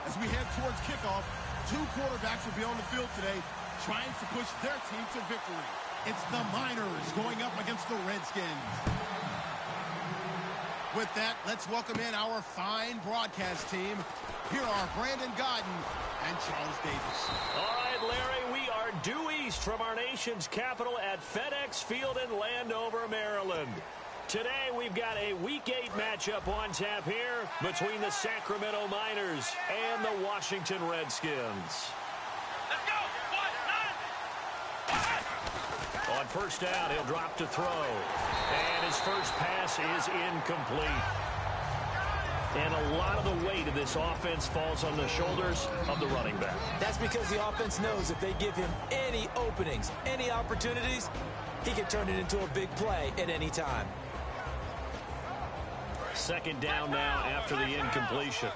As we head towards kickoff, two quarterbacks will be on the field today trying to push their team to victory. It's the Miners going up against the Redskins. With that, let's welcome in our fine broadcast team. Here are Brandon Godden and Charles Davis. All right, Larry, we are due east from our nation's capital at FedEx Field in Landover, Maryland. Today, we've got a Week 8 matchup on tap here between the Sacramento Miners and the Washington Redskins. Let's go! On first down, he'll drop to throw. And his first pass is incomplete. And a lot of the weight of this offense falls on the shoulders of the running back. That's because the offense knows if they give him any openings, any opportunities, he can turn it into a big play at any time. Second down now after the incompletion.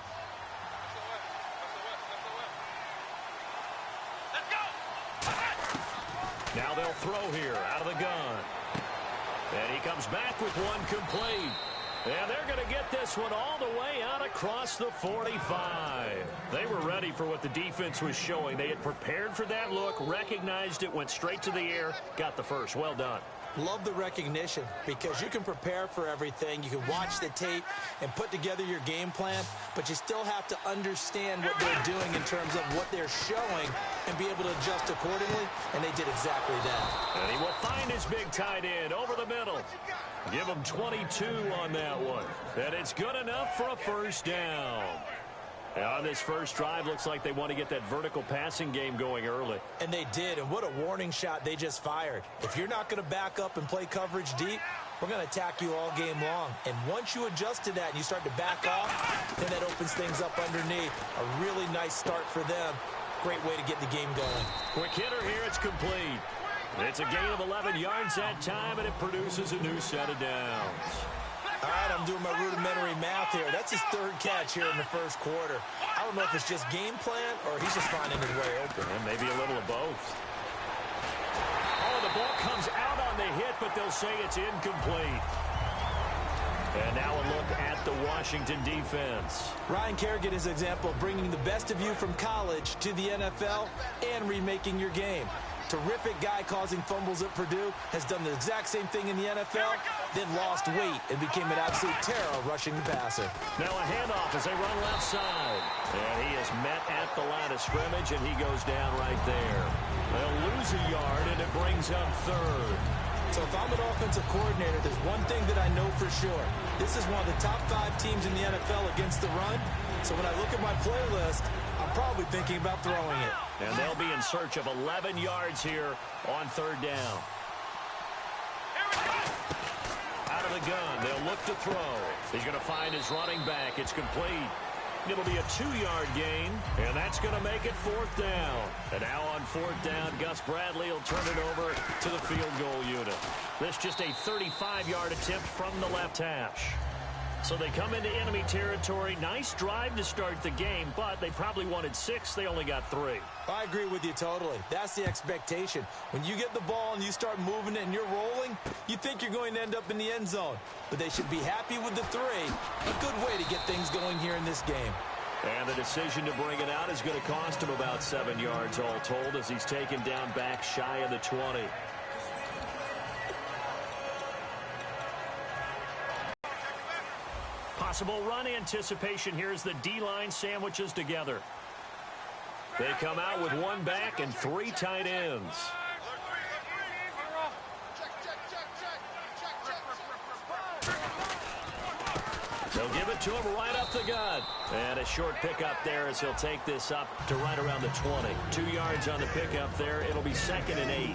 Now they'll throw here out of the gun. And he comes back with one complete. And they're going to get this one all the way out across the 45. They were ready for what the defense was showing. They had prepared for that look, recognized it, went straight to the air, got the first. Well done. Love the recognition because you can prepare for everything. You can watch the tape and put together your game plan, but you still have to understand what they're doing in terms of what they're showing and be able to adjust accordingly, and they did exactly that. And he will find his big tight end over the middle. Give him 22 on that one. And it's good enough for a first down. And on this first drive, looks like they want to get that vertical passing game going early. And they did, and what a warning shot they just fired. If you're not going to back up and play coverage deep, we're going to attack you all game long. And once you adjust to that and you start to back off, then that opens things up underneath. A really nice start for them. Great way to get the game going. Quick hitter here, it's complete. It's a gain of 11 yards that time, and it produces a new set of downs. All right, I'm doing my rudimentary math here. That's his third catch here in the first quarter. I don't know if it's just game plan or he's just finding his way open. And maybe a little of both. Oh, the ball comes out on the hit, but they'll say it's incomplete. And now a look at the Washington defense. Ryan Kerrigan is an example of bringing the best of you from college to the NFL and remaking your game. Terrific guy causing fumbles at Purdue, has done the exact same thing in the NFL, then lost weight and became an absolute terror rushing the passer. Now a handoff as they run left side. And he is met at the line of scrimmage, and he goes down right there. They'll lose a yard, and it brings up third. So if I'm an offensive coordinator, there's one thing that I know for sure. This is one of the top 5 teams in the NFL against the run. So when I look at my playlist, I'm probably thinking about throwing it. And they'll be in search of 11 yards here on third down. Out of the gun, they'll look to throw. He's going to find his running back. It's complete. It'll be a 2-yard gain, and that's going to make it fourth down. And now on fourth down, Gus Bradley will turn it over to the field goal unit. This just a 35-yard attempt from the left hash. So they come into enemy territory. Nice drive to start the game, but they probably wanted 6. They only got 3. I agree with you totally. That's the expectation. When you get the ball and you start moving it and you're rolling, you think you're going to end up in the end zone. But they should be happy with the 3. A good way to get things going here in this game. And the decision to bring it out is going to cost him about 7 yards all told as he's taken down back shy of the 20. Possible run anticipation here as the D-line sandwiches together. They come out with 1 back and 3 tight ends. They'll give it to him right up the gut. And a short pickup there as he'll take this up to right around the 20. 2 yards on the pickup there. It'll be 2nd and 8.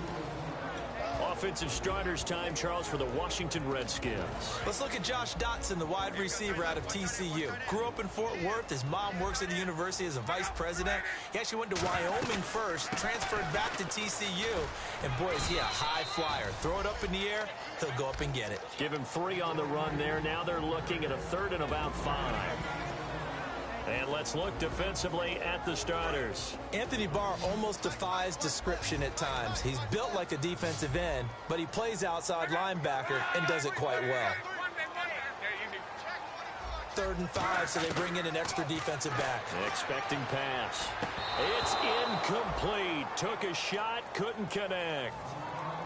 Offensive starters time, Charles, for the Washington Redskins. Let's look at Josh Dotson, the wide receiver out of TCU. Grew up in Fort Worth. His mom works at the university as a vice president. He actually went to Wyoming first, transferred back to TCU. And, boy, is he a high flyer. Throw it up in the air, he'll go up and get it. Give him 3 on the run there. Now they're looking at a 3rd and about 5. And let's look defensively at the starters. Anthony Barr almost defies description at times. He's built like a defensive end, but he plays outside linebacker and does it quite well. 3rd and 5, so they bring in an extra defensive back. Expecting pass. It's incomplete. Took a shot, couldn't connect.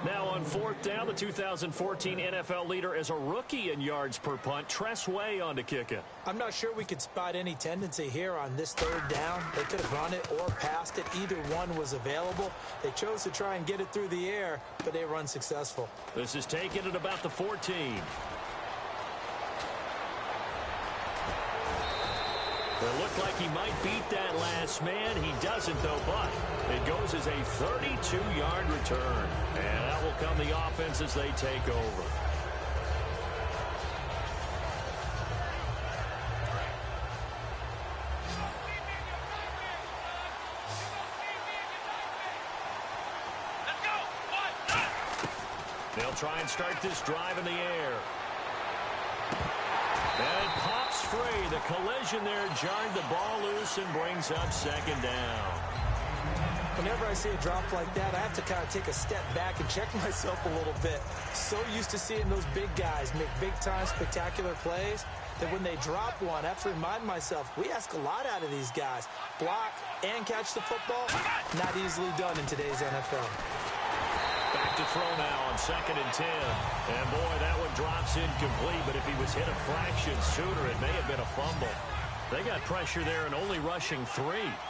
Now on 4th down, the 2014 NFL leader as a rookie in yards per punt, Tress Way on to kick it. I'm not sure we could spot any tendency here on this 3rd down. They could have run it or passed it. Either one was available. They chose to try and get it through the air, but they were unsuccessful. This is taken at about the 14. It looked like he might beat that last man. He doesn't, though, but it goes as a 32-yard return. And that will come the offense as they take over. They'll try and start this drive in the air. And it pops free. The collision there jarred the ball loose and brings up 2nd down. Whenever I see a drop like that, I have to kind of take a step back and check myself a little bit. So used to seeing those big guys make big-time spectacular plays that when they drop one, I have to remind myself, we ask a lot out of these guys. Block and catch the football, not easily done in today's NFL. Back to throw now on 2nd and 10. And boy, that one drops incomplete, but if he was hit a fraction sooner, it may have been a fumble. They got pressure there and only rushing 3.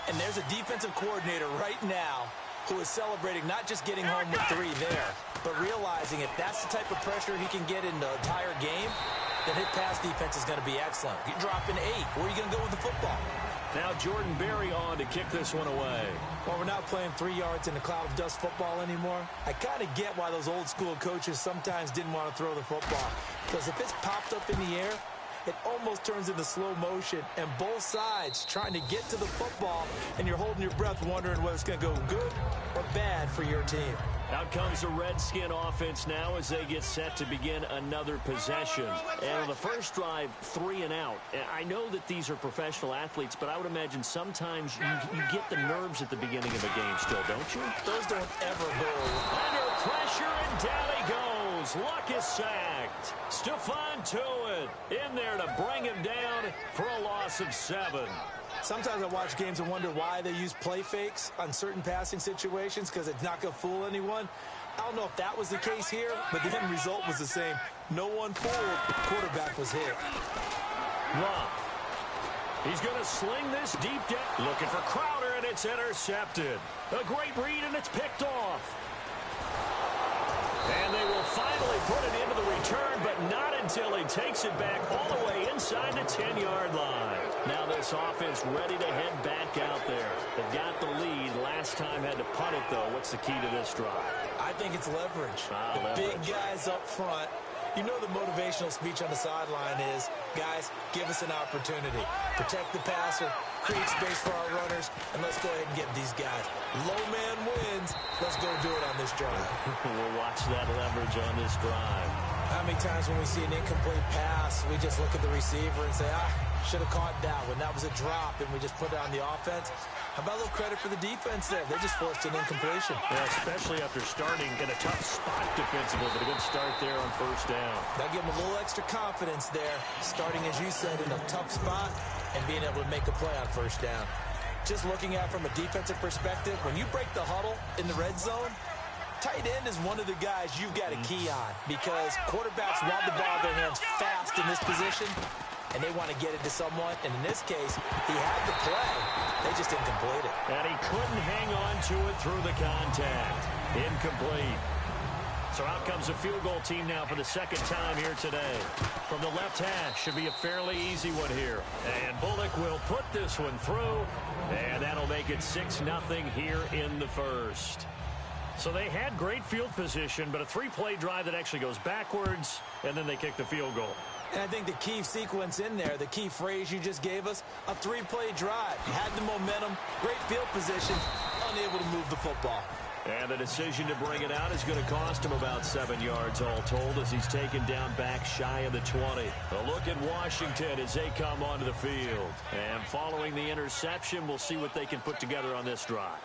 And there's a defensive coordinator right now who is celebrating not just getting home with 3 there, but realizing if that's the type of pressure he can get in the entire game, then his pass defense is going to be excellent. You're dropping 8. Where are you going to go with the football? Now Jordan Berry on to kick this one away. Well, we're not playing 3 yards in a cloud of dust football anymore. I kind of get why those old school coaches sometimes didn't want to throw the football. Because if it's popped up in the air, it almost turns into slow motion, and both sides trying to get to the football, and you're holding your breath wondering whether it's going to go good or bad for your team. Out comes the Redskin offense now as they get set to begin another possession. And on the first drive, 3 and out. And I know that these are professional athletes, but I would imagine sometimes you get the nerves at the beginning of a game still, don't you? Those don't ever go away. Under pressure, and down he goes. Luck is sacked. Stephon Tuitt in there to bring him down for a loss of 7. Sometimes I watch games and wonder why they use play fakes on certain passing situations because it's not going to fool anyone. I don't know if that was the case here, but the end result was the same. No one fooled. The quarterback was hit. Rump. He's going to sling this deep down. Looking for Crowder, and it's intercepted. A great read, and it's picked off. And they will finally put it into the return, but not until he takes it back all the way inside the 10-yard line. Now this offense ready to head back out there. They've got the lead. Last time had to punt it, though. What's the key to this drive? I think it's leverage. Leverage. Big guys up front. You know the motivational speech on the sideline is, guys, give us an opportunity. Protect the passer, create space for our runners, and let's go ahead and get these guys. Low man wins. Let's go do it on this drive. We'll watch that leverage on this drive. How many times when we see an incomplete pass, we just look at the receiver and say, should have caught that one. That was a drop, and we just put it on the offense. How about a little credit for the defense there? They just forced an incompletion. Yeah, especially after starting in a tough spot defensively, but a good start there on first down. That'll give them a little extra confidence there, starting, as you said, in a tough spot and being able to make a play on first down. Just looking at it from a defensive perspective, when you break the huddle in the red zone, tight end is one of the guys you've got a key on because quarterbacks want the ball in their hands fast in this position, and they want to get it to someone. And in this case, he had the play. They just didn't complete it. And he couldn't hang on to it through the contact. Incomplete. So out comes the field goal team now for the second time here today. From the left hash, should be a fairly easy one here. And Bullock will put this one through, and that'll make it 6-0 here in the first. So they had great field position, but a 3-play drive that actually goes backwards, and then they kick the field goal. And I think the key sequence in there, the key phrase you just gave us, a 3-play drive. Had the momentum, great field position, unable to move the football. And the decision to bring it out is going to cost him about 7 yards all told as he's taken down back shy of the 20. A look at Washington as they come onto the field. And following the interception, we'll see what they can put together on this drive.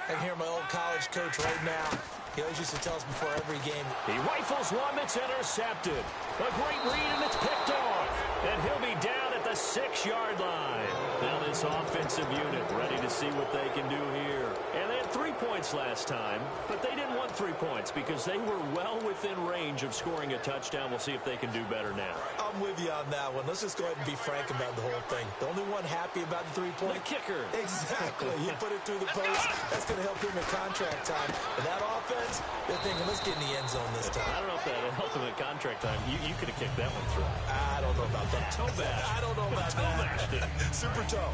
I can hear my old college coach right now. He always used to tell us before every game. He rifles one that's intercepted. A great read, and it's picked off. And he'll be down at the 6-yard line. Now this offensive unit ready to see what they can do here. And they had 3 points last time, but they didn't want 3 points because they were well within range of scoring a touchdown. We'll see if they can do better now. I'm with you on that one. Let's just go ahead and be frank about the whole thing. The only one happy about the 3-point? The kicker. Exactly. You put it through the post. That's going to help him in contract time. And that offense, they're thinking, let's get in the end zone this time. I don't know if that helped him at contract time. You could have kicked that one through. I don't know about that. Toe bash. I don't know about that. Super toe.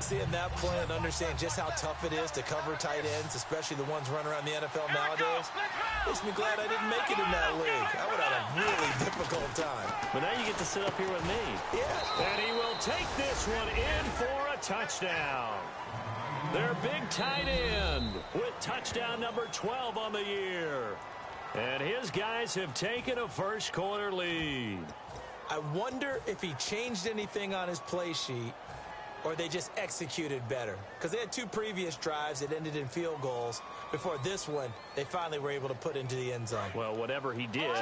Seeing that play and understand just how tough it is to cover tight ends, especially the ones running around the NFL nowadays, makes me glad I didn't make it in that league. I would have had a really difficult time. But now you get to sit up here with me. Yeah. And he will take this one in for a touchdown. Their big tight end with touchdown number 12 on the year. And his guys have taken a first-quarter lead. I wonder if he changed anything on his play sheet or they just executed better. Because they had 2 previous drives that ended in field goals. Before this one, they finally were able to put into the end zone. Well, whatever he did,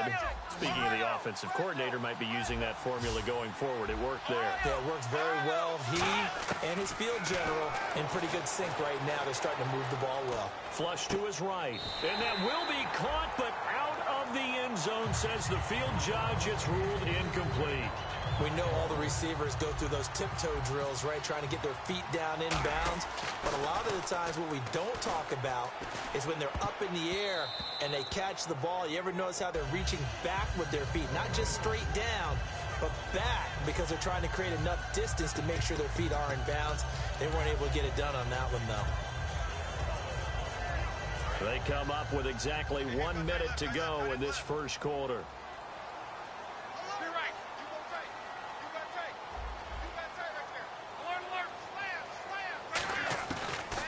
speaking of the offensive coordinator, might be using that formula going forward. It worked there. Yeah, it works very well. He and his field general in pretty good sync right now. They're starting to move the ball well. Flush to his right. And that will be caught, but out of the end zone, says the field judge. It's ruled incomplete. We know all the receivers go through those tiptoe drills, right, trying to get their feet down inbounds. But a lot of the times what we don't talk about is when they're up in the air and they catch the ball. You ever notice how they're reaching back with their feet, not just straight down, but back, because they're trying to create enough distance to make sure their feet are in bounds. They weren't able to get it done on that one, though. They come up with exactly 1 minute to go in this first quarter.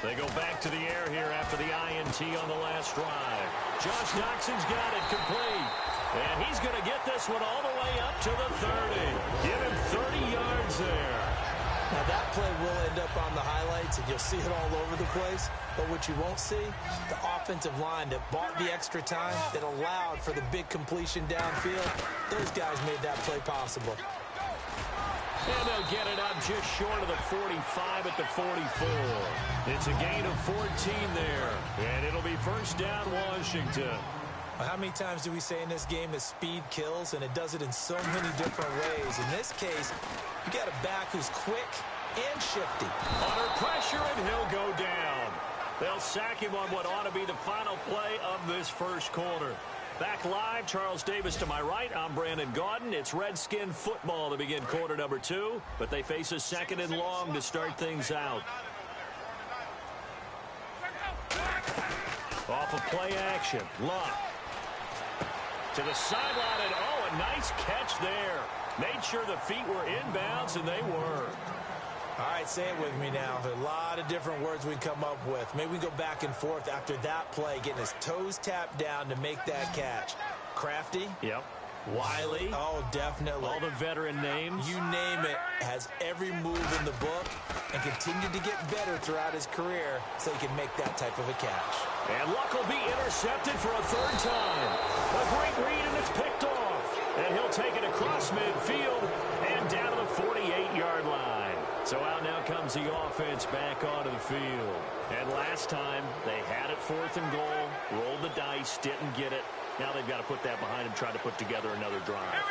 They go back to the air here after the INT on the last drive. Josh Doxson's got it complete. And he's going to get this one all the way up to the 30. Give him 30 yards there. Now that play will end up on the highlights, and you'll see it all over the place. But what you won't see, the offensive line that bought the extra time, that allowed for the big completion downfield, those guys made that play possible. And they'll get it up just short of the 45 at the 44. It's a gain of 14 there. And it'll be first down, Washington. How many times do we say in this game that speed kills, and it does it in so many different ways? In this case, you got a back who's quick and shifty. Under pressure, and he'll go down. They'll sack him on what ought to be the final play of this first quarter. Back live, Charles Davis to my right. I'm Brandon Gaudin. It's Redskin football to begin quarter number 2, but they face a second and long to start things out. Off of play action, Luck. To the sideline, and oh, a nice catch there. Made sure the feet were inbounds, and they were. All right, say it with me now. A lot of different words we come up with. Maybe we go back and forth after that play, getting his toes tapped down to make that catch. Crafty. Yep. Wiley. Oh, definitely. All the veteran names. You name it. Has every move in the book and continued to get better throughout his career so he can make that type of a catch. And Luck will be intercepted for a third time. A great read, and it's picked off. And he'll take it across midfield and down to the 48-yard line. So out now comes the offense back onto the field. And last time, they had it 4th and goal, rolled the dice, didn't get it. Now they've got to put that behind them, try to put together another drive.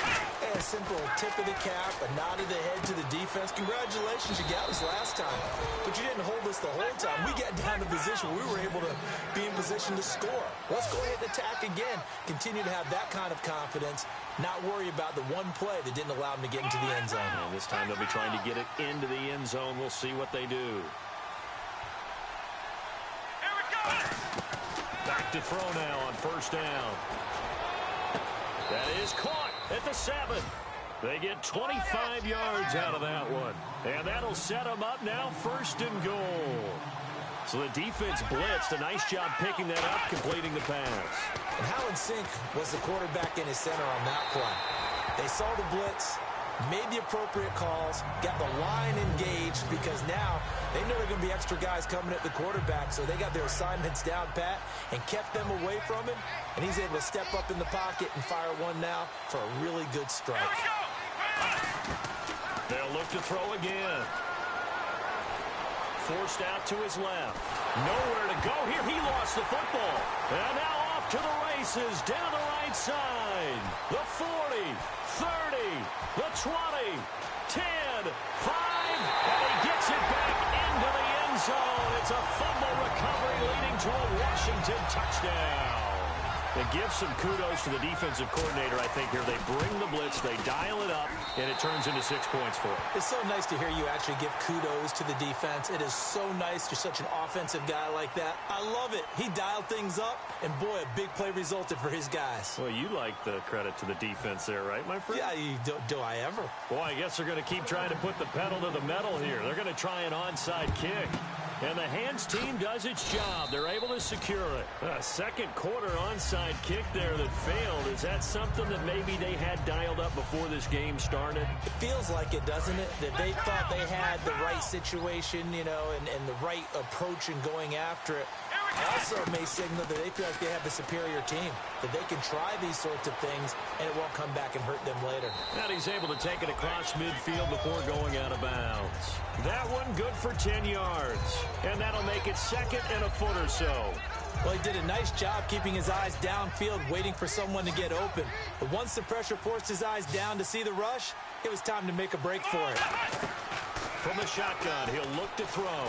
A simple tip of the cap, a nod of the head to the defense. Congratulations, you got us last time. But you didn't hold us the whole time. We got down to position where we were able to be in position to score. Let's go ahead and attack again. Continue to have that kind of confidence. Not worry about the one play that didn't allow them to get into the end zone. And this time they'll be trying to get it into the end zone. We'll see what they do. Back to throw now on first down. That is caught at the 7. They get 25 yards out of that one. And that'll set them up now 1st and goal. So the defense blitzed. A nice job picking that up, completing the pass. And how in sync was the quarterback in his center on that play? They saw the blitz, made the appropriate calls, got the line engaged, because now they know there are going to be extra guys coming at the quarterback, so they got their assignments down pat and kept them away from him, and he's able to step up in the pocket and fire one now for a really good strike. They'll look to throw again. Forced out to his left. Nowhere to go here. He lost the football. And now off to the races down the right side. The 40, 30, the 20, 10, 5, and he gets it back into the end zone. It's a fumble recovery leading to a Washington touchdown. It gives some kudos to the defensive coordinator, I think, here. They bring the blitz, they dial it up, and it turns into 6 points for him. It's so nice to hear you actually give kudos to the defense. It is so nice. You're such an offensive guy like that. I love it. He dialed things up, and boy, a big play resulted for his guys. Well, you like the credit to the defense there, right, my friend? Yeah, do I ever? Boy, I guess they're going to keep trying to put the pedal to the metal here. They're going to try an onside kick. And the hands team does its job. They're able to secure it. A second quarter onside kick there that failed. Is that something that maybe they had dialed up before this game started? It feels like it, doesn't it? That they thought they had the right situation, you know, and the right approach in going after it. Also may signal that they feel like they have the superior team, that they can try these sorts of things, and it won't come back and hurt them later. And he's able to take it across midfield before going out of bounds. That one good for 10 yards, and that'll make it second and a foot or so. Well, he did a nice job keeping his eyes downfield, waiting for someone to get open. But once the pressure forced his eyes down to see the rush, it was time to make a break for it. From the shotgun, he'll look to throw.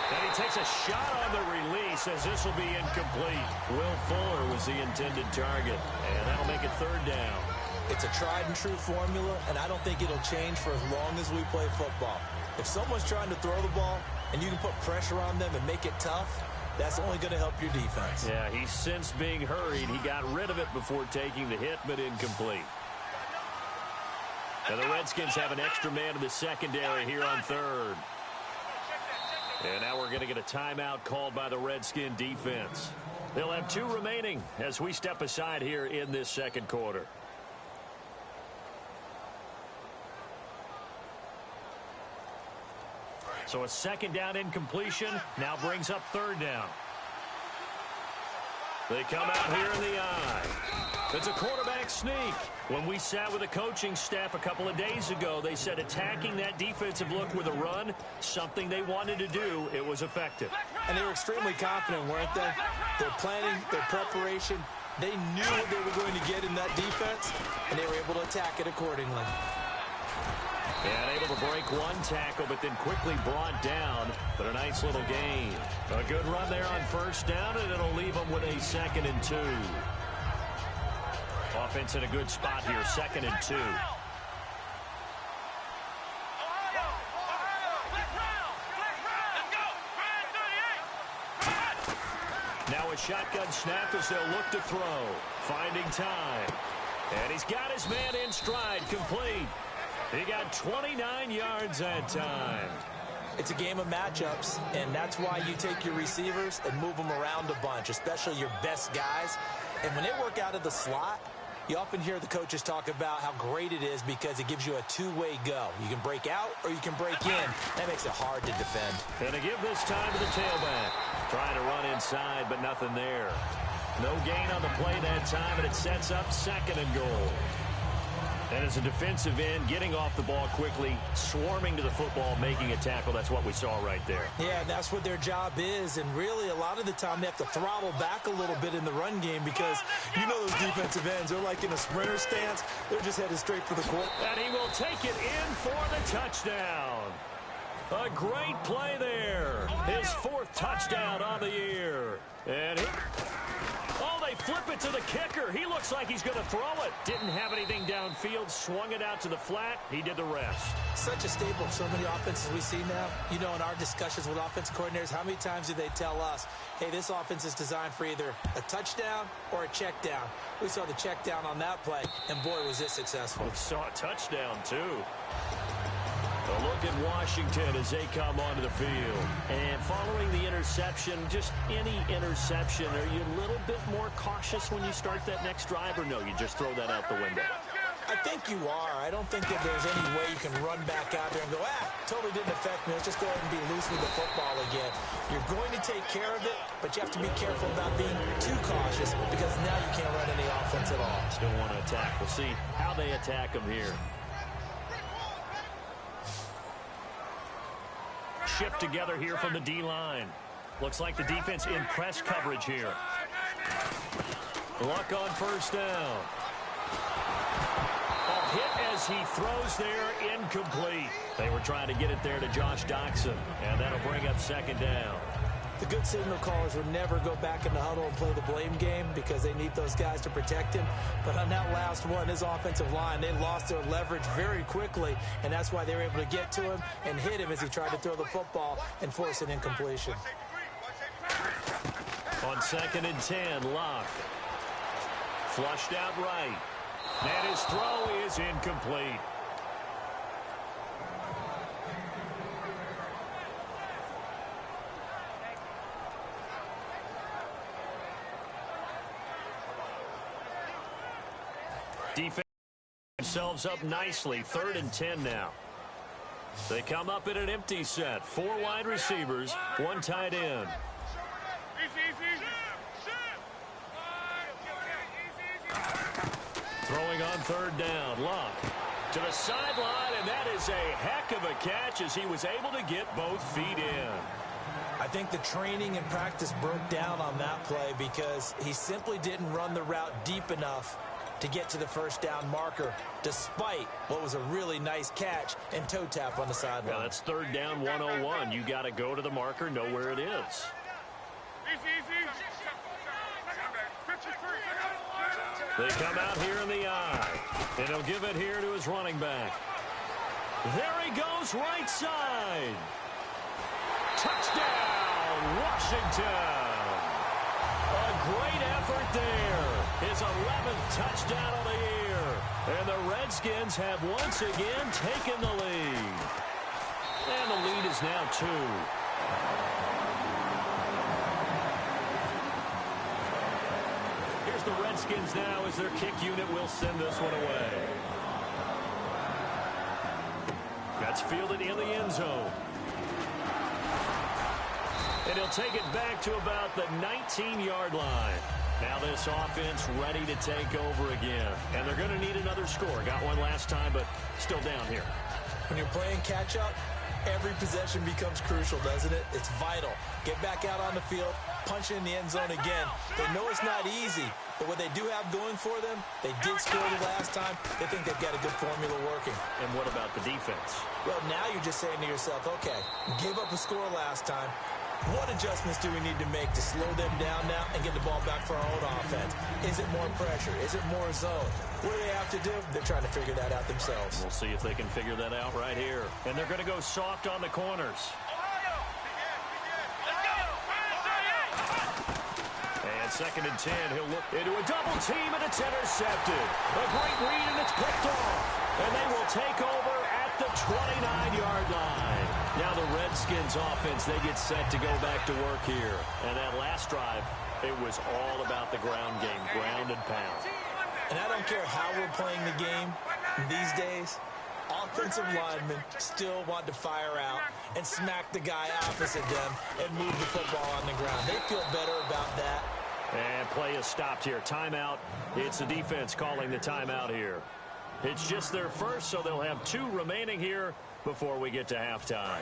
And he takes a shot on the release as this will be incomplete. Will Fuller was the intended target, and that'll make it third down. It's a tried-and-true formula, and I don't think it'll change for as long as we play football. If someone's trying to throw the ball and you can put pressure on them and make it tough, that's only going to help your defense. Yeah, he's since being hurried. He got rid of it before taking the hit, but incomplete. And the Redskins have an extra man in the secondary here on third. And now we're going to get a timeout called by the Redskin defense. They'll have 2 remaining as we step aside here in this second quarter. So a second down incompletion now brings up third down. They come out here in the eye. It's a quarterback sneak. When we sat with the coaching staff a couple of days ago, they said attacking that defensive look with a run, something they wanted to do, it was effective. And they were extremely confident, weren't they? Their planning, their preparation, they knew what they were going to get in that defense, and they were able to attack it accordingly. And able to break one tackle, but then quickly brought down. But a nice little gain. A good run there on first down, and it'll leave them with a 2nd and 2. Offense in a good spot here, 2nd and 2. Now a shotgun snap as they'll look to throw. Finding time. And he's got his man in stride, complete. He got 29 yards that time. It's a game of matchups, and that's why you take your receivers and move them around a bunch, especially your best guys. And when they work out of the slot, you often hear the coaches talk about how great it is because it gives you a two-way go. You can break out or you can break in. That makes it hard to defend. And to give this time to the tailback. Trying to run inside, but nothing there. No gain on the play that time, and it sets up 2nd and goal. And as a defensive end, getting off the ball quickly, swarming to the football, making a tackle, that's what we saw right there. Yeah, and that's what their job is. And really, a lot of the time, they have to throttle back a little bit in the run game because you know those defensive ends, they're like in a sprinter stance. They're just headed straight for the court. And he will take it in for the touchdown. A great play there. His 4th touchdown on the year. And they flip it to the kicker. He looks like he's going to throw it. Didn't have anything downfield. Swung it out to the flat. He did the rest. Such a staple of so many offenses we see now. You know, in our discussions with offense coordinators, how many times do they tell us, hey, this offense is designed for either a touchdown or a check down. We saw the check down on that play, and boy, was it successful. We saw a touchdown, too. A look at Washington as they come onto the field. And following the interception, just any interception, are you a little bit more cautious when you start that next drive, or no, you just throw that out the window? I think you are. I don't think that there's any way you can run back out there and go, totally didn't affect me. Let's just go ahead and be loose with the football again. You're going to take care of it, but you have to be careful about being too cautious because now you can't run any offense at all. Still want to attack. We'll see how they attack them here. shift together here from the D-line. Looks like the defense in press coverage here. Luck on first down. A hit as he throws there, incomplete. They were trying to get it there to Josh Doxson, and that'll bring up second down. The good signal callers would never go back in the huddle and play the blame game because they need those guys to protect him. But on that last one, his offensive line, they lost their leverage very quickly, and that's why they were able to get to him and hit him as he tried to throw the football and force an incompletion. On 2nd and 10, Luck. Flushed out right. And his throw is incomplete. Defense themselves up nicely. 3rd and 10 now. They come up in an empty set. 4 wide receivers, 1 tight end. Throwing on 3rd down. Luck to the sideline, and that is a heck of a catch as he was able to get both feet in. I think the training and practice broke down on that play because he simply didn't run the route deep enough to get to the first down marker, despite what was a really nice catch and toe tap on the sideline. Yeah, that's 3rd down 101. You got to go to the marker, know where it is. They come out here in the eye, and he'll give it here to his running back. There he goes, right side. Touchdown, Washington. A great effort there. His 11th touchdown of the year. And the Redskins have once again taken the lead. And the lead is now 2. Here's the Redskins now as their kick unit will send this one away. That's fielded in the end zone. And he'll take it back to about the 19-yard line. Now this offense ready to take over again. And they're going to need another score. Got one last time, but still down here. When you're playing catch-up, every possession becomes crucial, doesn't it? It's vital. Get back out on the field, punch it in the end zone again. They know it's not easy, but what they do have going for them, they did score the last time. They think they've got a good formula working. And what about the defense? Well, now you're just saying to yourself, okay, gave up a score last time. What adjustments do we need to make to slow them down now and get the ball back for our own offense? Is it more pressure? Is it more zone? What do they have to do? They're trying to figure that out themselves. We'll see if they can figure that out right here. And they're going to go soft on the corners. And 2nd and 10, he'll look into a double team, and it's intercepted. A great read, and it's picked off. And they will take over at the 29-yard line. Now the Redskins offense, they get set to go back to work here. And that last drive, it was all about the ground game, ground and pound. And I don't care how we're playing the game these days, offensive linemen still want to fire out and smack the guy opposite them and move the football on the ground. They feel better about that. And play is stopped here. Timeout. It's the defense calling the timeout here. It's just their first, so they'll have 2 remaining here before we get to halftime.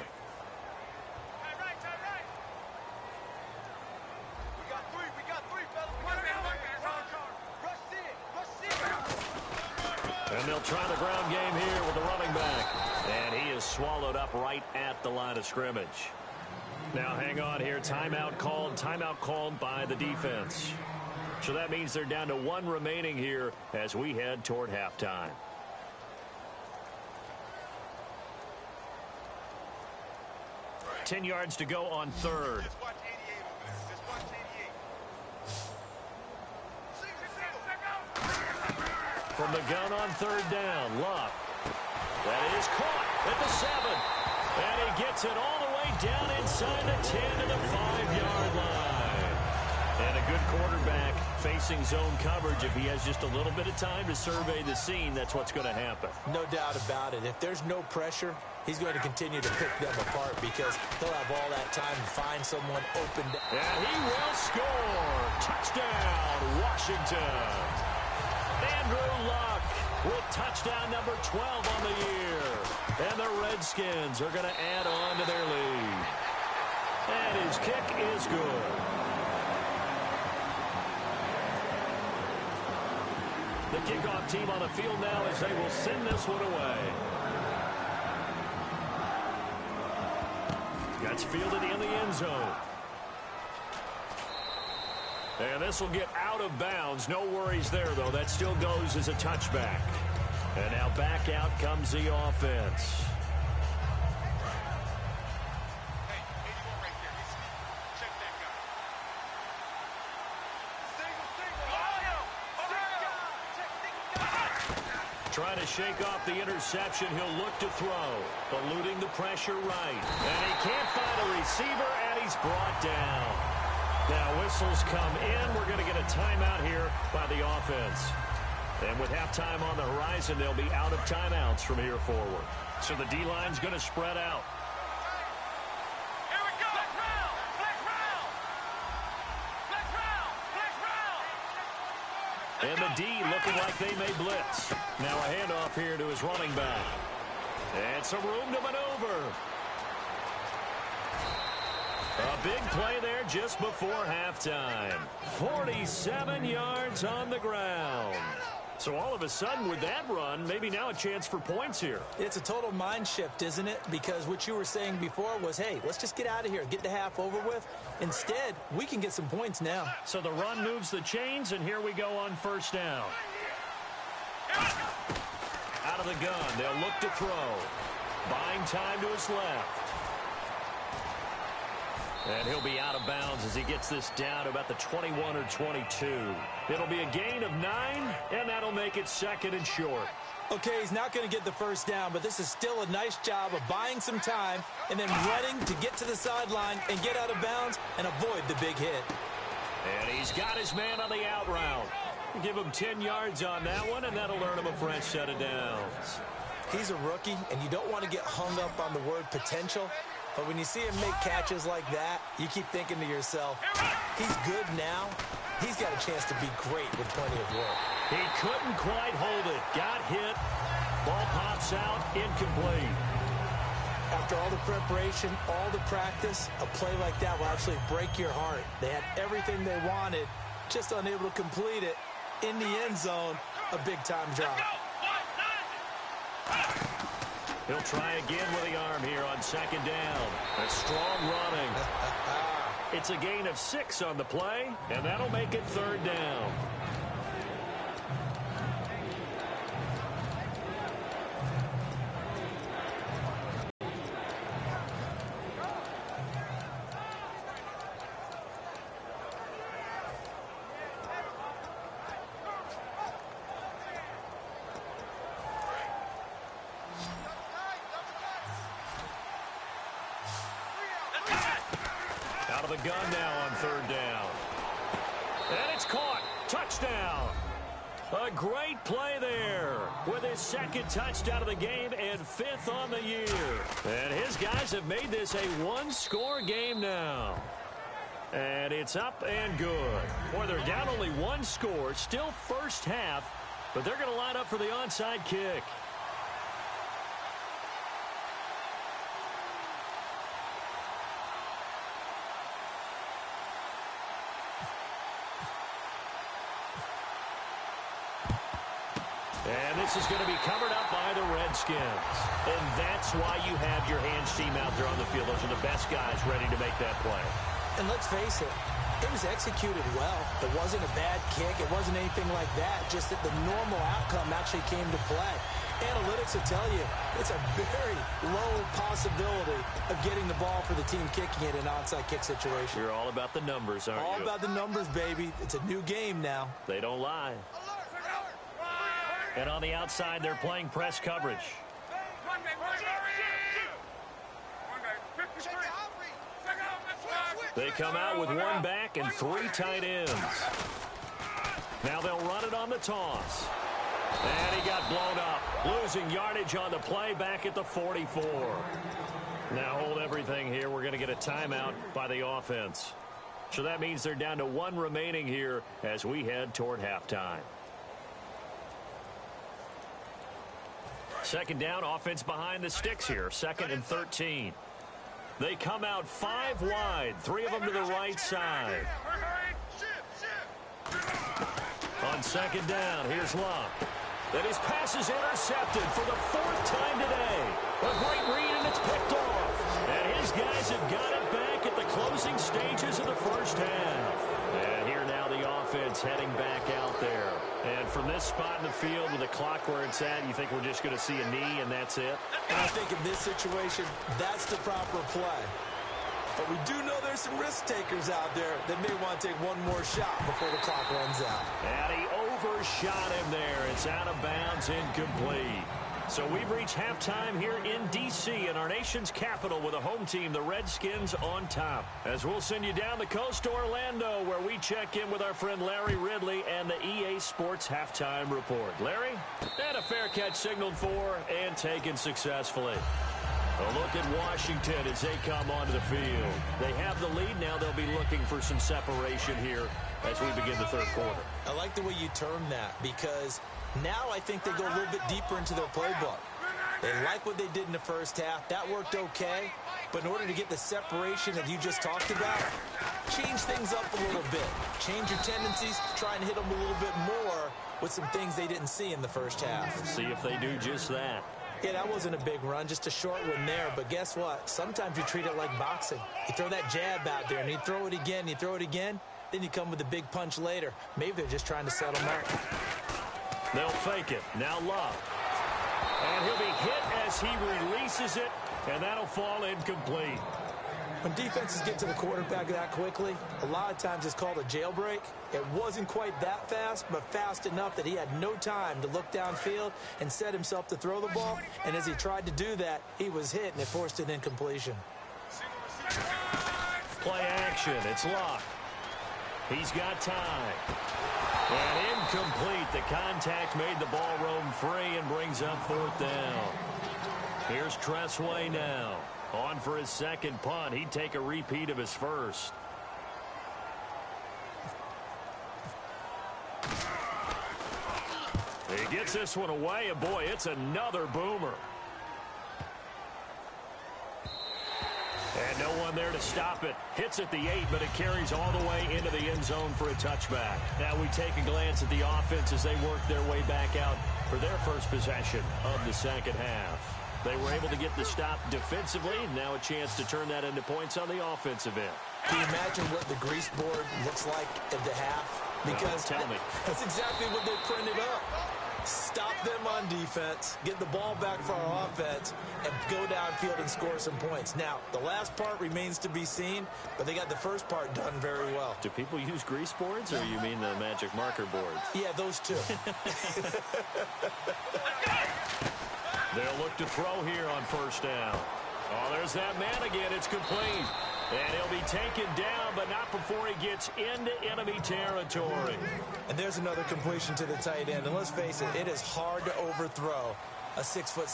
And they'll try the ground game here with the running back. And he is swallowed up right at the line of scrimmage. Now hang on here. Timeout called by the defense. So that means they're down to 1 remaining here as we head toward halftime. Ten yards to go on 3rd. From the gun on 3rd down, Luck. That is caught at the 7. And he gets it all the way down inside the 10 to the 5-yard line. And a good quarterback facing zone coverage. If he has just a little bit of time to survey the scene, that's what's going to happen. No doubt about it. If there's no pressure, he's going to continue to pick them apart because he'll have all that time to find someone open. And he will score. Touchdown, Washington. Andrew Luck with touchdown number 12 on the year. And the Redskins are going to add on to their lead. And his kick is good. The kickoff team on the field now as they will send this one away. Gets fielded in the end zone. And this will get out of bounds. No worries there, though. That still goes as a touchback. And now back out comes the offense. Trying to shake off the interception. He'll look to throw. Eluding the pressure right. And he can't find a receiver, and he's brought down. Now whistles come in. We're going to get a timeout here by the offense. And with halftime on the horizon, they'll be out of timeouts from here forward. So the D-line's going to spread out. Here we go. Flex round. Flex round. Flex round. Flex round. And the D looking like they may blitz. Now a handoff here to his running back. And some room to maneuver. A big play there just before halftime. 47 yards on the ground. So all of a sudden with that run, maybe now a chance for points here. It's a total mind shift, isn't it? Because what you were saying before was, hey, let's just get out of here, get the half over with. Instead, we can get some points now. So the run moves the chains, and here we go on first down. Out of the gun, they'll look to throw. Buying time to his left. And he'll be out of bounds as he gets this down to about the 21 or 22. It'll be a gain of 9, and that'll make it 2nd and short. Okay, he's not going to get the first down, but this is still a nice job of buying some time and then running to get to the sideline and get out of bounds and avoid the big hit. And he's got his man on the out route. Give him 10 yards on that one, and that'll earn him a fresh set of downs. He's a rookie, and you don't want to get hung up on the word potential. But when you see him make catches like that, you keep thinking to yourself, he's good now. He's got a chance to be great with plenty of work. He couldn't quite hold it. Got hit. Ball pops out. Incomplete. After all the preparation, all the practice, a play like that will actually break your heart. They had everything they wanted, just unable to complete it. In the end zone, a big-time drop. He'll try again with the arm here on 2nd down. A strong running. It's a gain of 6 on the play, and that'll make it 3rd down. Out of the gun now on 3rd down. And it's caught. Touchdown. A great play there with his 2nd touchdown of the game and 5th on the year. And his guys have made this a 1-score game now. And it's up and good. Boy, they're down only 1 score. Still first half, but they're going to line up for the onside kick. And this is going to be covered up by the Redskins. And that's why you have your hands team out there on the field. Those are the best guys ready to make that play. And let's face it, it was executed well. It wasn't a bad kick. It wasn't anything like that. Just that the normal outcome actually came to play. Analytics will tell you it's a very low possibility of getting the ball for the team kicking it in an onside kick situation. You're all about the numbers, aren't you? All about the numbers, baby. It's a new game now. They don't lie. And on the outside, they're playing press coverage. They come out with 1 back and 3 tight ends. Now they'll run it on the toss. And he got blown up, losing yardage on the play back at the 44. Now hold everything here. We're going to get a timeout by the offense. So that means they're down to 1 remaining here as we head toward halftime. Second down, offense behind the sticks here. 2nd and 13. They come out 5 wide, 3 of them to the right side. On 2nd down, here's Love. And his pass is intercepted for the 4th time today. A great read, and it's picked off. And his guys have got it back at the closing stages of the first half. And here now the offense heading back out there. And from this spot in the field with the clock where it's at, you think we're just going to see a knee and that's it? And I think in this situation, that's the proper play. But we do know there's some risk takers out there that may want to take one more shot before the clock runs out. And he overshot him there. It's out of bounds, incomplete. So we've reached halftime here in D.C. in our nation's capital with a home team, the Redskins, on top. As we'll send you down the coast to Orlando, where we check in with our friend Larry Ridley and the EA Sports Halftime Report. Larry? And a fair catch signaled for and taken successfully. A look at Washington as they come onto the field. They have the lead. Now they'll be looking for some separation here as we begin the third quarter. I like the way you term that because now I think they go a little bit deeper into their playbook. They like what they did in the first half. That worked okay. But in order to get the separation that you just talked about, change things up a little bit. Change your tendencies. Try and hit them a little bit more with some things they didn't see in the first half. See if they do just that. Yeah, that wasn't a big run, just a short one there. But guess what? Sometimes you treat it like boxing. You throw that jab out there, and you throw it again, you throw it again, then you come with a big punch later. Maybe they're just trying to settle them up. They'll fake it. Now Love. And he'll be hit as he releases it, and that'll fall incomplete. When defenses get to the quarterback that quickly, a lot of times it's called a jailbreak. It wasn't quite that fast, but fast enough that he had no time to look downfield and set himself to throw the ball. And as he tried to do that, he was hit, and it forced an incompletion. Play action. It's Locke. He's got time. And incomplete. The contact made the ball roam free and brings up 4th down. Here's Tressway now. On for his second punt. He'd take a repeat of his first. He gets this one away, and boy, it's another boomer. And no one there to stop it. Hits at the 8, but it carries all the way into the end zone for a touchback. Now we take a glance at the offense as they work their way back out for their first possession of the second half. They were able to get the stop defensively. Now a chance to turn that into points on the offensive end. Can you imagine what the grease board looks like at the half? Because tell me. That's exactly what they printed up. Stop them on defense, get the ball back for our offense, and go downfield and score some points. Now, the last part remains to be seen, but they got the first part done very well. Do people use grease boards, or you mean the magic marker boards? Yeah, those two. They'll look to throw here on first down. Oh, there's that man again. It's complete. And he'll be taken down, but not before he gets into enemy territory. And there's another completion to the tight end. And let's face it, it is hard to overthrow a 6'6"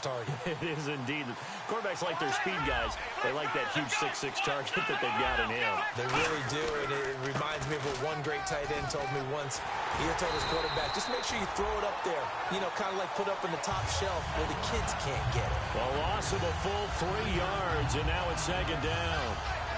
target. It is indeed. Quarterbacks like their speed guys. They like that huge 6'6" target that they've got in him. They really do, and it reminds me of what one great tight end told me once. He told his quarterback, just make sure you throw it up there. You know, kind of like put up in the top shelf where the kids can't get it. A loss of a full 3 yards, and now it's second down.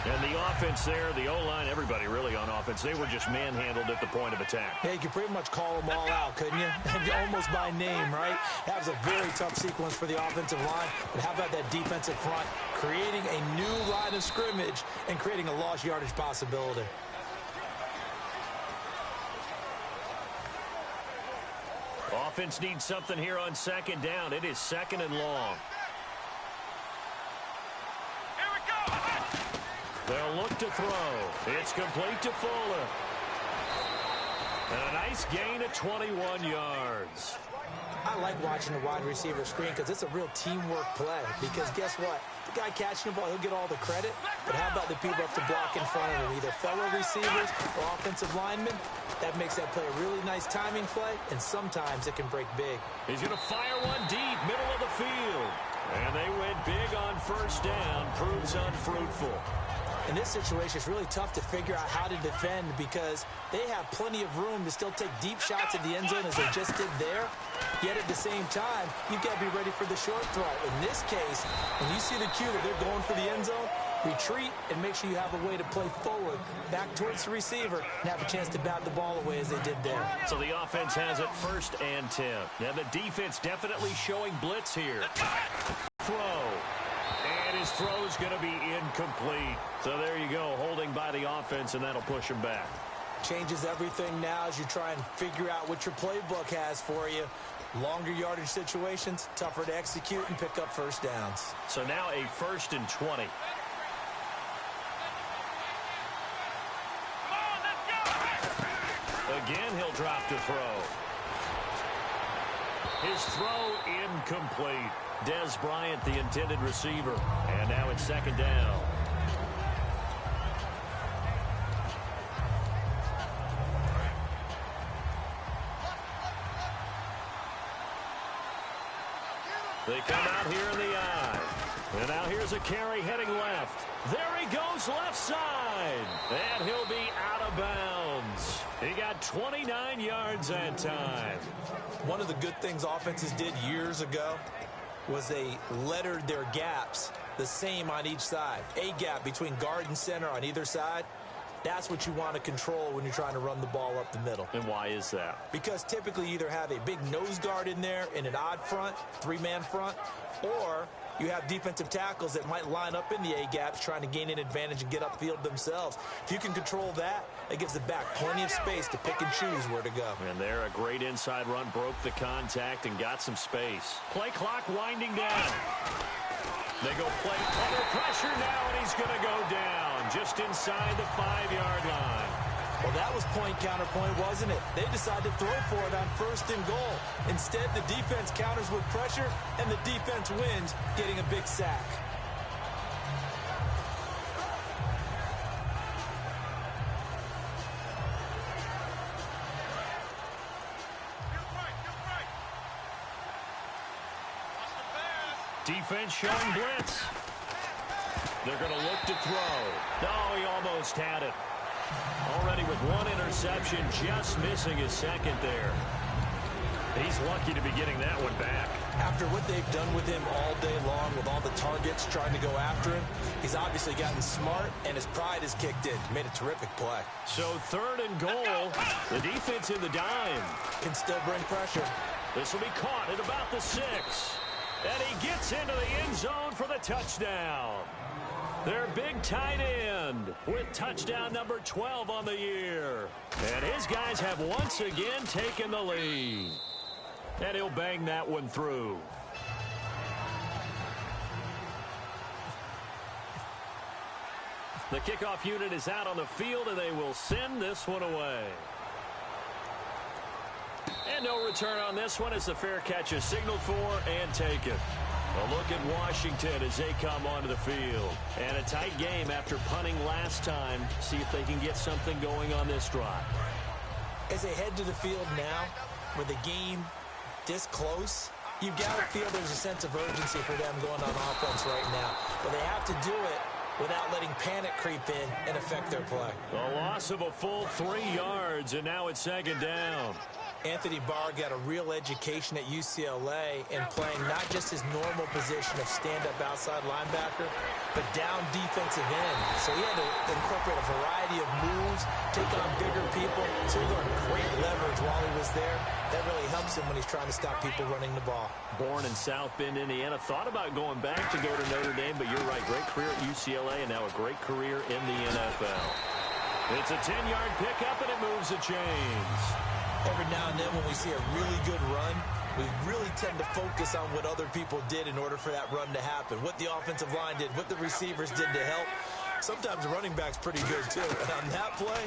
And the offense there, the O-line, everybody really on offense, they were just manhandled at the point of attack. Yeah, you could pretty much call them all out, couldn't you? Almost by name, right? That was a very tough sequence for the offensive line. But how about that defensive front creating a new line of scrimmage and creating a lost yardage possibility? Offense needs something here on second down. It is second and long. They'll look to throw. It's complete to Fuller. And a nice gain of 21 yards. I like watching the wide receiver screen because it's a real teamwork play. Because guess what? The guy catching the ball, he'll get all the credit. But how about the people up to block in front of him? Either fellow receivers or offensive linemen. That makes that play a really nice timing play, and sometimes it can break big. He's going to fire one deep, middle of the field. And they went big on first down. Proves unfruitful. In this situation, it's really tough to figure out how to defend because they have plenty of room to still take deep shots at the end zone as they just did there. Yet at the same time, you've got to be ready for the short throw. In this case, when you see the cue that they're going for the end zone, retreat and make sure you have a way to play forward, back towards the receiver, and have a chance to bat the ball away as they did there. So the offense has it 1st and 10. Now the defense definitely showing blitz here. Throw. And his throw is going to be incomplete. So there you go, holding by the offense, and that'll push him back. Changes everything now as you try and figure out what your playbook has for you. Longer yardage situations, tougher to execute and pick up first downs. So now a 1st and 20. Again, he'll drop to throw. His throw incomplete. Des Bryant, the intended receiver. And now it's 2nd down. They come out here in the eye. And now here's a carry heading left. There he goes left side. And he'll be out of bounds. He got 29 yards that time. One of the good things offenses did years ago was they lettered their gaps the same on each side. A gap between guard and center on either side. That's what you want to control when you're trying to run the ball up the middle. And why is that? Because typically you either have a big nose guard in there in an odd front, 3-man front, or you have defensive tackles that might line up in the A-gaps trying to gain an advantage and get upfield themselves. If you can control that, it gives the back plenty of space to pick and choose where to go. And there, a great inside run, broke the contact and got some space. Play clock winding down. They go play under pressure now, and he's going to go down just inside the 5-yard line. Well, that was point counterpoint, wasn't it? They decided to throw for it on 1st and goal. Instead, the defense counters with pressure, and the defense wins, getting a big sack. Defense showing blitz. They're going to look to throw. No, he almost had it. Already with 1 interception, just missing his 2nd there. He's lucky to be getting that one back. After what they've done with him all day long, with all the targets trying to go after him, he's obviously gotten smart, and his pride has kicked in. Made a terrific play. So 3rd and goal. The defense in the dime. Can still bring pressure. This will be caught at about the 6. And he gets into the end zone for the touchdown. Their big tight end with touchdown number 12 on the year. And his guys have once again taken the lead. And he'll bang that one through. The kickoff unit is out on the field, and they will send this one away. And no return on this one as the fair catch is signaled for and taken. A look at Washington as they come onto the field. And a tight game after punting last time. See if they can get something going on this drive. As they head to the field now, with the game this close, you've got to feel there's a sense of urgency for them going on offense right now. But they have to do it without letting panic creep in and affect their play. A loss of a full 3 yards, and now it's 2nd down. Anthony Barr got a real education at UCLA in playing not just his normal position of stand-up outside linebacker, but down defensive end. So he had to incorporate a variety of moves, take on bigger people. So he learned great leverage while he was there. That really helps him when he's trying to stop people running the ball. Born in South Bend, Indiana. Thought about going back to go to Notre Dame, but you're right. Great career at UCLA and now a great career in the NFL. It's a 10-yard pickup, and it moves the chains. Every now and then when we see a really good run, we really tend to focus on what other people did in order for that run to happen. What the offensive line did, what the receivers did to help. Sometimes the running back's pretty good too. And on that play,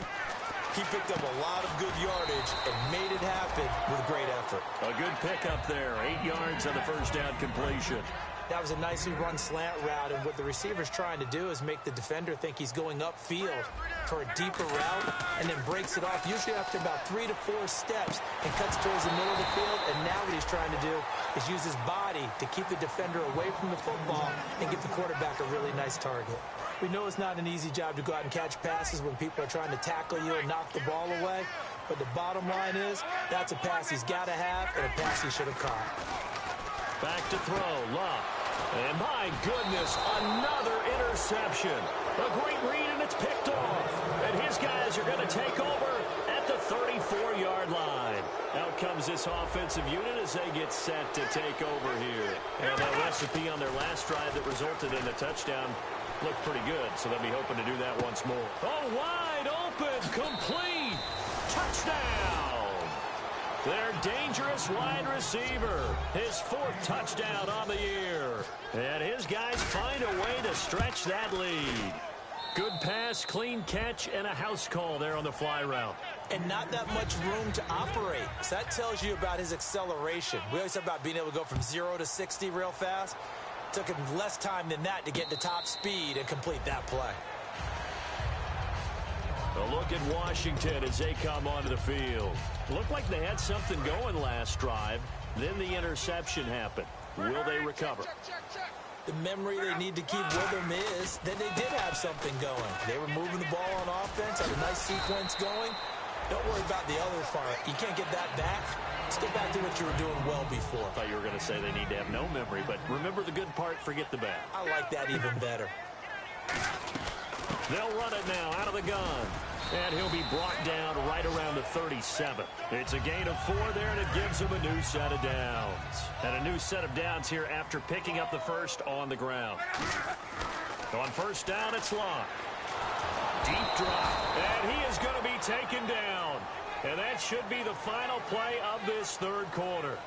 he picked up a lot of good yardage and made it happen with great effort. A good pickup there. 8 yards on the 1st down completion. That was a nicely run slant route, and what the receiver's trying to do is make the defender think he's going upfield for a deeper route and then breaks it off, usually after about 3 to 4 steps, and cuts towards the middle of the field. And now what he's trying to do is use his body to keep the defender away from the football and give the quarterback a really nice target. We know it's not an easy job to go out and catch passes when people are trying to tackle you and knock the ball away. But the bottom line is, that's a pass he's got to have and a pass he should have caught. Back to throw, Luck. And my goodness, another interception. A great read, and it's picked off. And his guys are going to take over at the 34-yard line. Out comes this offensive unit as they get set to take over here. And that recipe on their last drive that resulted in a touchdown looked pretty good, so they'll be hoping to do that once more. Oh, wide open, complete, touchdown. Their dangerous wide receiver, his 4th touchdown on the year. And his guys find a way to stretch that lead. Good pass, clean catch, and a house call there on the fly route. And not that much room to operate. So that tells you about his acceleration. We always talk about being able to go from 0 to 60 real fast. Took him less time than that to get to top speed and complete that play. A look at Washington as they come onto the field. Looked like they had something going last drive. Then the interception happened. Will they recover? The memory they need to keep with them is that they did have something going. They were moving the ball on offense, had a nice sequence going. Don't worry about the other part. You can't get that back. Let's go back to what you were doing well before. I thought you were going to say they need to have no memory, but remember the good part, forget the bad. I like that even better. They'll run it now out of the gun. And he'll be brought down right around the 37. It's a gain of 4 there, and it gives him a new set of downs. And a new set of downs here after picking up the first on the ground. On first down, it's Locke. Deep drop, and he is going to be taken down. And that should be the final play of this third quarter.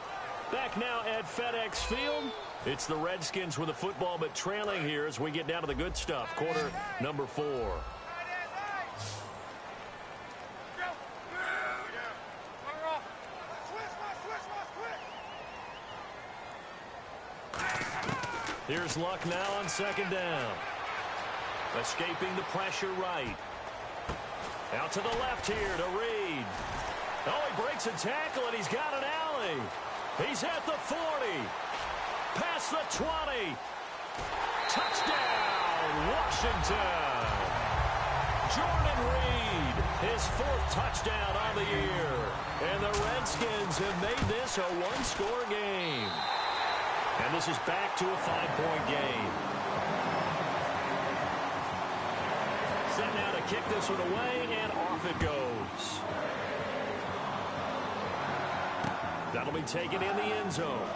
Back now at FedEx Field. It's the Redskins with the football, but trailing here as we get down to the good stuff. Quarter number 4. Here's Luck now on second down. Escaping the pressure right. Out to the left here to Reed. Oh, he breaks a tackle, and he's got an alley. He's at the 40. Past the 20. Touchdown, Washington. Jordan Reed, his 4th touchdown on the year. And the Redskins have made this a one-score game. And this is back to a 5-point game. Set now to kick this one away, and off it goes. That'll be taken in the end zone.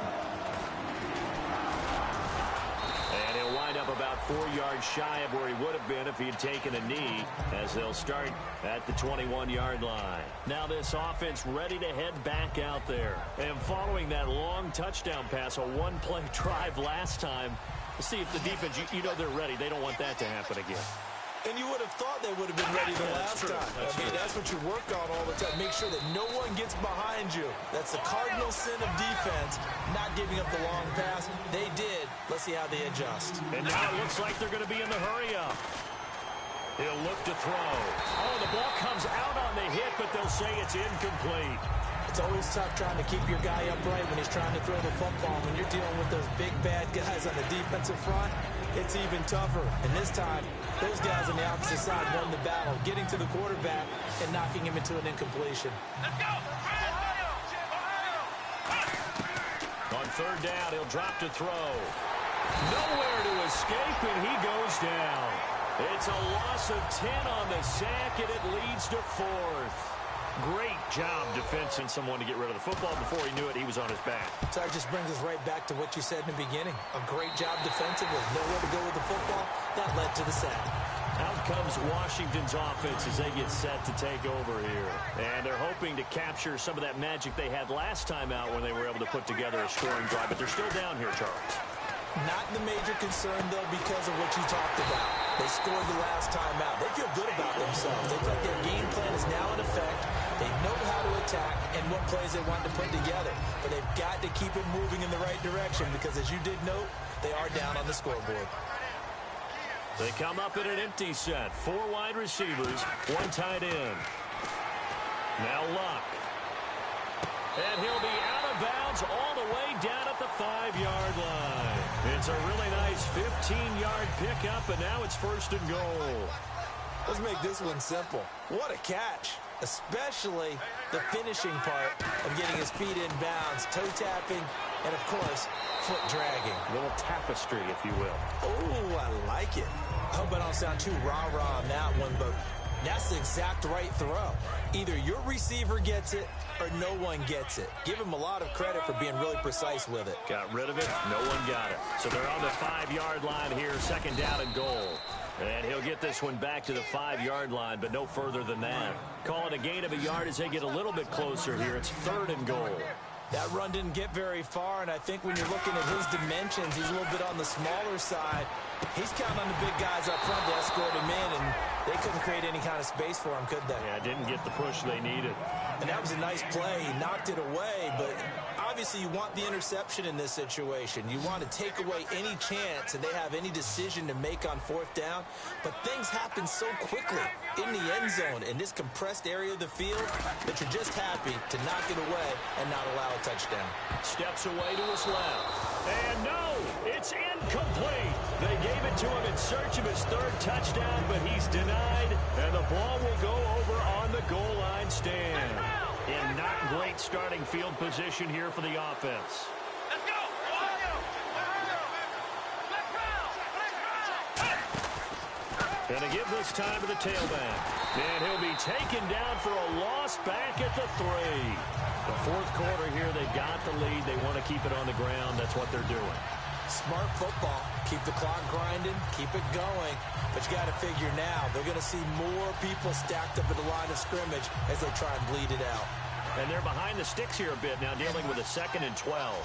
And he'll wind up about 4 yards shy of where he would have been if he had taken a knee, as they'll start at the 21-yard line. Now this offense ready to head back out there. And following that long touchdown pass, a one-play drive last time, we'll see if the defense, you know they're ready. They don't want that to happen again. And you would have thought they would have been ready the last time. That's what you work on all the time. Make sure that no one gets behind you. That's the cardinal sin of defense, not giving up the long pass. They did. Let's see how they adjust. And now it looks like they're going to be in the hurry-up. He'll look to throw. Oh, the ball comes out on the hit, but they'll say it's incomplete. It's always tough trying to keep your guy upright when he's trying to throw the football. When you're dealing with those big, bad guys on the defensive front, it's even tougher. And this time, those guys on the opposite side won the battle, getting to the quarterback and knocking him into an incompletion. Let's go! On third down, he'll drop to throw. Nowhere to escape, and he goes down. It's a loss of 10 on the sack, and it leads to 4th. Great job defensing someone to get rid of the football. Before he knew it, he was on his back. So that just brings us right back to what you said in the beginning. A great job defensively. Nowhere to go with the football. That led to the sack. Out comes Washington's offense as they get set to take over here. And they're hoping to capture some of that magic they had last time out when they were able to put together a scoring drive. But they're still down here, Charles. Not the major concern, though, because of what you talked about. They scored the last time out. They feel good about themselves. They feel like their game plan is now in effect. They know how to attack and what plays they want to put together. But they've got to keep it moving in the right direction because, as you did note, they are down on the scoreboard. They come up in an empty set. 4 wide receivers, 1 tight end. Now Luck. And he'll be out of bounds all the way down at the 5-yard line. It's a really nice 15-yard pickup, and now it's 1st and goal. Let's make this one simple. What a catch, especially the finishing part of getting his feet in bounds, toe tapping, and, of course, foot dragging. A little tapestry, if you will. Oh, I like it. I hope I don't sound too rah-rah on that one, but that's the exact right throw. Either your receiver gets it or no one gets it. Give him a lot of credit for being really precise with it. Got rid of it. No one got it. So they're on the 5-yard line here, 2nd down and goal. And he'll get this one back to the 5-yard line, but no further than that. Call it a gain of a yard as they get a little bit closer here. It's 3rd and goal. That run didn't get very far, and I think when you're looking at his dimensions, he's a little bit on the smaller side. He's counting on the big guys up front to escort him in, and they couldn't create any kind of space for him, could they? Yeah, didn't get the push they needed. And that was a nice play. He knocked it away, but obviously you want the interception in this situation. You want to take away any chance and they have any decision to make on 4th down, but things happen so quickly in the end zone in this compressed area of the field that you're just happy to knock it away and not allow a touchdown. Steps away to his left. And no, it's incomplete. They gave it to him in search of his 3rd touchdown, but he's denied, and the ball will go over on the goal line stand. In not great starting field position here for the offense. Let's go! And to give this time to the tailback. And he'll be taken down for a loss back at the 3. The 4th quarter here, they've got the lead. They want to keep it on the ground. That's what they're doing. Smart football. Keep the clock grinding. Keep it going. But you got to figure now, they're going to see more people stacked up at the line of scrimmage as they try and bleed it out. And they're behind the sticks here a bit now, dealing with a 2nd and 12.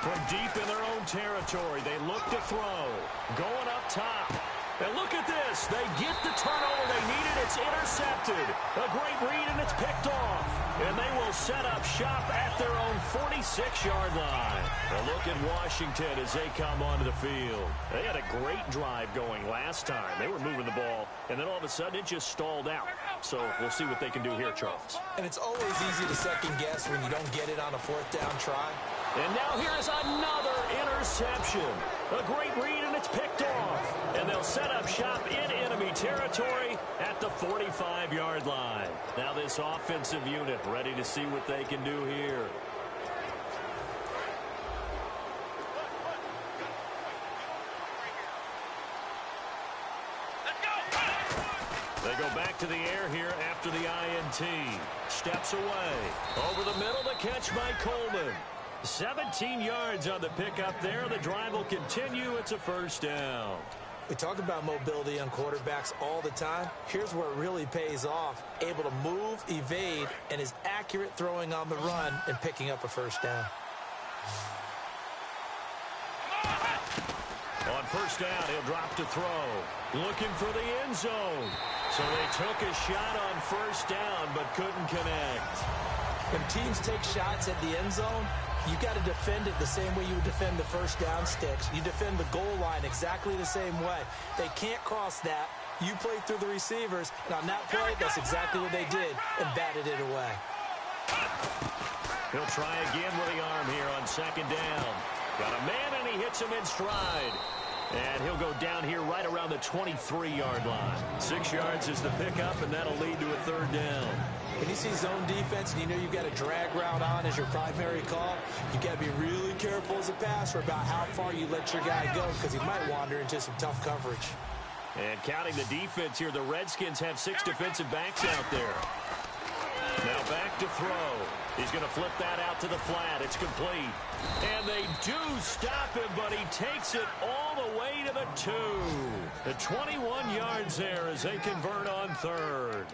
From deep in their own territory, they look to throw. Going up top. And look at this. They get the turnover they needed. It's intercepted. A great read, and it's picked off. And they will set up shop at their own 46-yard line. A look at Washington as they come onto the field. They had a great drive going last time. They were moving the ball, and then all of a sudden it just stalled out. So we'll see what they can do here, Charles. And it's always easy to second guess when you don't get it on a 4th down try. And now here's another interception. A great read, and it's picked off. And they'll set up shop in enemy territory at the 45-yard line. Now this offensive unit ready to see what they can do here. They go back to the air here after the INT. Steps away. Over the middle, the catch by Coleman. 17 yards on the pickup there. The drive will continue. It's a 1st down. We talk about mobility on quarterbacks all the time. Here's where it really pays off. Able to move, evade, and is accurate throwing on the run and picking up a 1st down. On 1st down, he'll drop to throw. Looking for the end zone. So they took a shot on 1st down, but couldn't connect. When teams take shots at the end zone, you got to defend it the same way you would defend the 1st down sticks. You defend the goal line exactly the same way. They can't cross that. You play through the receivers, and on that play, that's exactly what they did, and batted it away. He'll try again with the arm here on 2nd down. Got a man, and he hits him in stride. And he'll go down here right around the 23-yard line. 6 yards is the pickup, and that'll lead to a 3rd down. When you see zone defense and you know you've got a drag route on as your primary call, you've got to be really careful as a passer about how far you let your guy go because he might wander into some tough coverage. And counting the defense here, the Redskins have 6 defensive backs out there. Now back to throw. He's going to flip that out to the flat. It's complete. And they do stop him, but he takes it all the way to the 2. The 21 yards there as they convert on 3rd.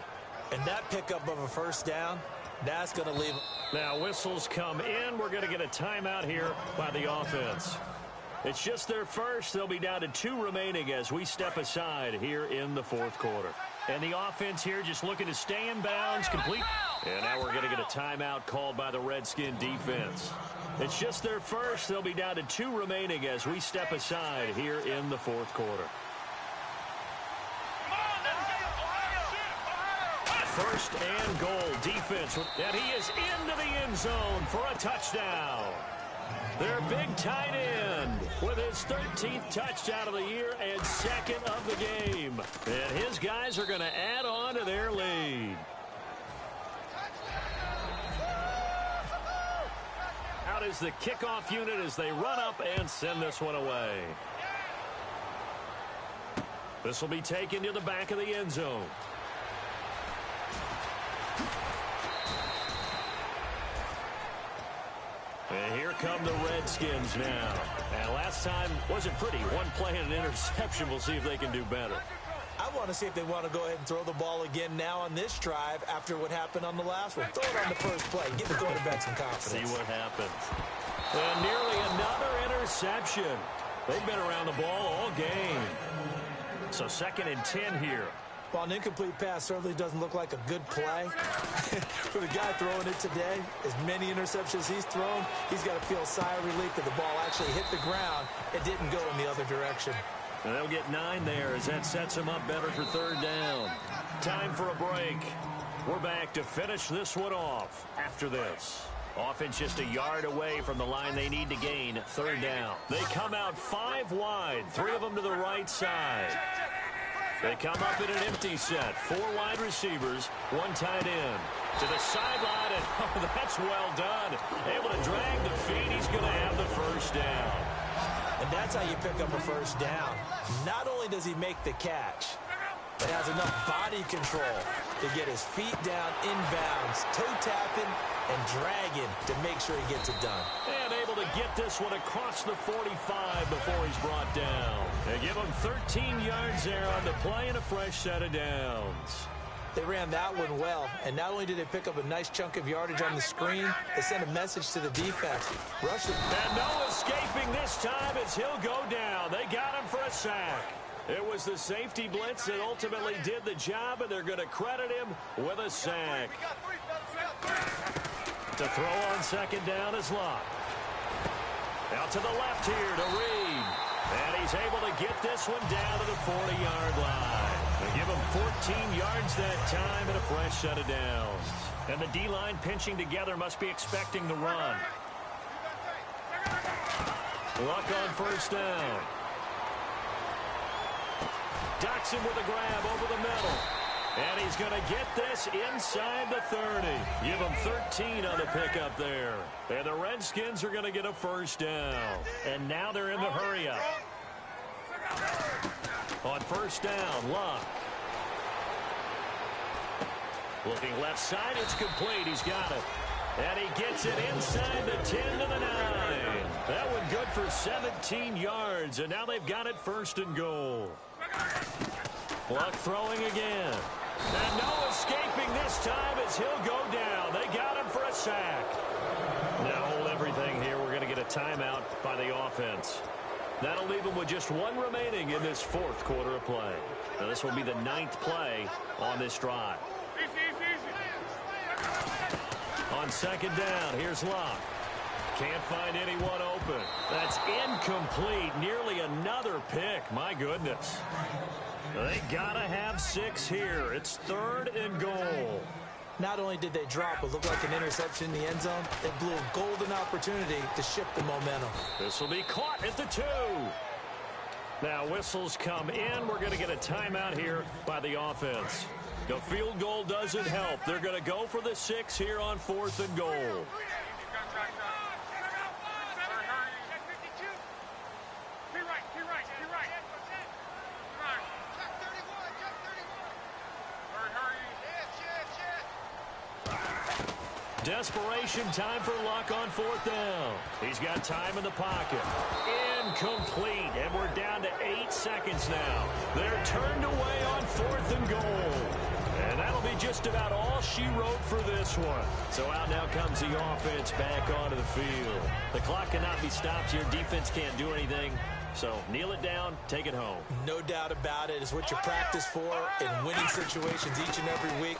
And that pickup of a 1st down, that's going to leave. Now whistles come in. We're going to get a timeout here by the offense. It's just their first. They'll be down to 2 remaining as we step aside here in the 4th quarter. And the offense here just looking to stay in bounds, complete. And now we're going to get a timeout called by the Redskin defense. It's just their first. They'll be down to 2 remaining as we step aside here in the 4th quarter. first and goal. Defense, and he is into the end zone for a touchdown. Their big tight end with his 13th touchdown of the year and second of the game. And his guys are going to add on to their lead. Out is the kickoff unit as they run up and send this one away. This will be taken to the back of the end zone. And here come the Redskins now. And last time wasn't pretty. One play and an interception. We'll see if they can do better. I want to see if they want to go ahead and throw the ball again now on this drive after what happened on the last one. Throw it on the first play. Give the quarterback some confidence. See what happens. And nearly another interception. They've been around the ball all game. So 2nd and 10 here. Well, an incomplete pass certainly doesn't look like a good play. For the guy throwing it today, as many interceptions he's thrown, he's got to feel a sigh of relief that the ball actually hit the ground and didn't go in the other direction. And they'll get 9 there as that sets them up better for 3rd down. Time for a break. We're back to finish this one off after this. Offense just a yard away from the line they need to gain. 3rd down. They come out 5 wide, 3 of them to the right side. They come up in an empty set. 4 wide receivers, 1 tight end. To the sideline, and oh, that's well done. Able to drag the feet. He's going to have the first down. And that's how you pick up a first down. Not only does he make the catch, but has enough body control to get his feet down inbounds, toe tapping and dragging to make sure he gets it done. And able to get this one across the 45 before he's brought down. They give him 13 yards there on the play and a fresh set of downs. They ran that one well, and not only did they pick up a nice chunk of yardage on the screen, they sent a message to the defense. Rush it. And no escaping this time as he'll go down. They got him for a sack. It was the safety blitz that ultimately did the job, and they're going to credit him with a sack. To throw on 2nd down is Locke. Out to the left here to Reed. And he's able to get this one down to the 40-yard line. They give him 14 yards that time and a fresh set of downs. And the D-line pinching together must be expecting the run. Luck on 1st down. Docks him with a grab over the middle. And he's going to get this inside the 30. Give him 13 on the pickup there. And the Redskins are going to get a first down. And now they're in the hurry-up. On 1st down, Luck. Looking left side, it's complete. He's got it. And he gets it inside the 10 to the 9. That one good for 17 yards. And now they've got it 1st and goal. Luck throwing again. And no escaping this time as he'll go down. They got him for a sack. Now hold everything here. We're going to get a timeout by the offense. That'll leave them with just 1 remaining in this 4th quarter of play. Now this will be the 9th play on this drive. On 2nd down, here's Locke. Can't find anyone open. That's incomplete. Nearly another pick. My goodness. They got to have 6 here. It's 3rd and goal. Not only did they drop what looked like an interception in the end zone, they blew a golden opportunity to shift the momentum. This will be caught at the 2. Now whistles come in. We're going to get a timeout here by the offense. The field goal doesn't help. They're going to go for the 6 here on 4th and goal. Desperation time for Luck on 4th down. He's got time in the pocket. Incomplete, and we're down to 8 seconds now. They're turned away on 4th and goal. And that'll be just about all she wrote for this one. So out now comes the offense back onto the field. The clock cannot be stopped here. Defense can't do anything. So kneel it down, take it home. No doubt about it. It's what you practice for in winning situations each and every week.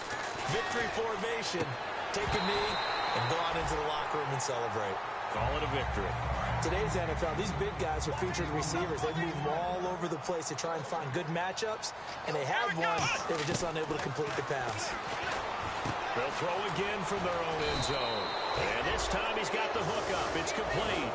Victory formation. Take a knee and go out into the locker room and celebrate. Call it a victory. today's NFL, these big guys are featured receivers. They move all over the place to try and find good matchups, and they had one. They were just unable to complete the pass. They'll throw again from their own end zone. And this time he's got the hook up. It's complete.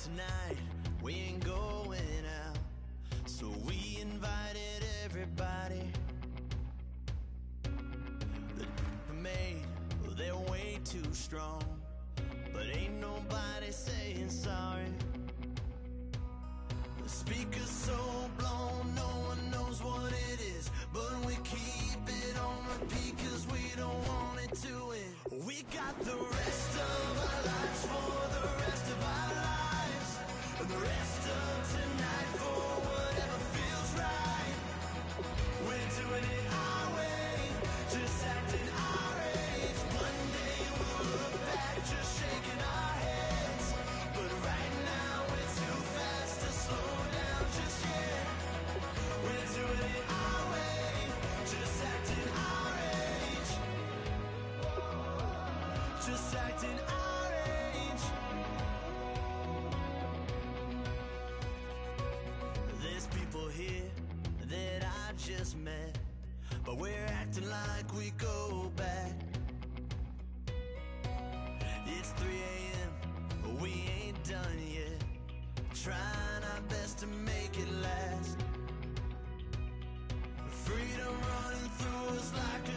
Tonight we ain't going out, so we invited everybody. The made, they're way too strong, but ain't nobody saying sorry. The speaker's so blown, no one knows what it is, but we keep it on repeat 'cause we don't want it to end. We got the rest of our lives for the rest of our lives, and the rest of tonight for whatever feels right. We're doing it our way, just acting our age. One day we'll look back, just shaking our heads, people here that I just met, but we're acting like we go back. It's 3 a.m., but we ain't done yet, trying our best to make it last. Freedom running through us like a